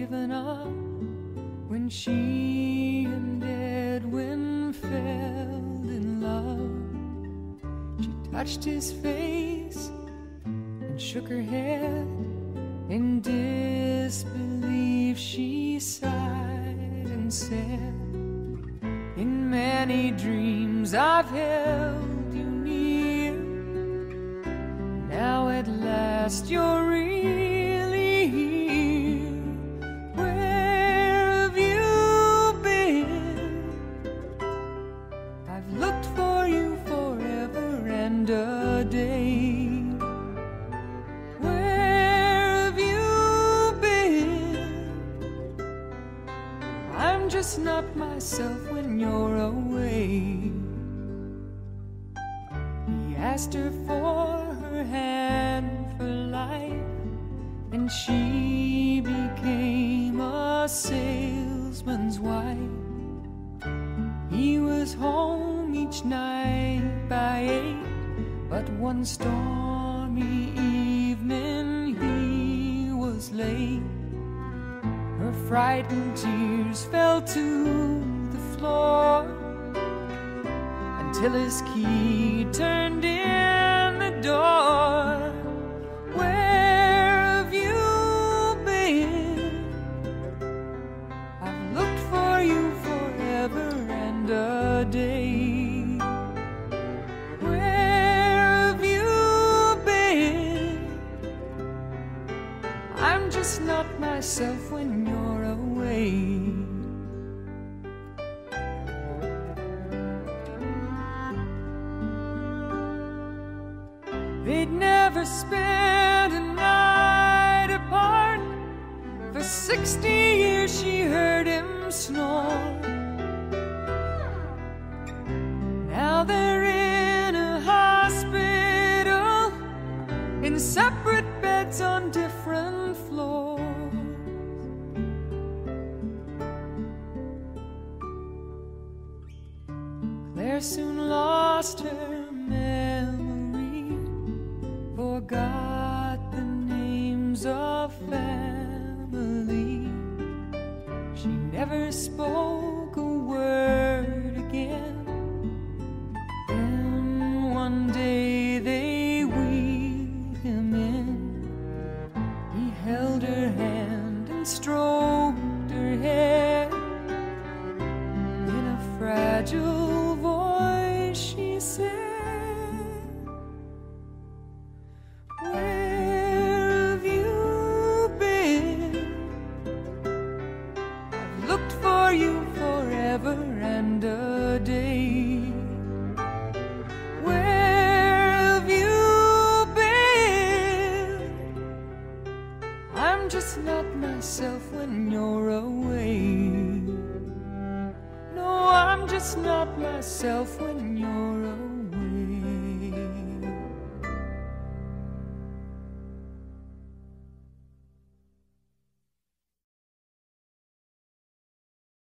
given up when she and Edwin fell in love. She touched his face and shook her head. In disbelief she sighed and said, in many dreams I've held you near. Now at last you're really here. Where have you been? I've looked for you forever and a day. Where have you been? I'm just not myself when you're away. He asked her for her hand for life, and she became a salesman's wife. He was home each night by 8, but one stormy evening he was late. Her frightened tears fell to the floor until his key turned in the door. Where have you been? I've looked for you forever and a day. Where have you been? I'm just not myself when you're away. They'd never spent a night apart. For 60 years she heard him snore. Now they're in a hospital, in separate beds on different floors. Claire soon lost her memory, forgot the names of family. She never spoke a word again. Then one day they wheeled him in. He held her hand and stroked her hair. In a fragile voice she said, where have you been? I've looked for you forever and a day. Where have you been? I'm just not myself when you're away. No, I'm just not myself when you're away.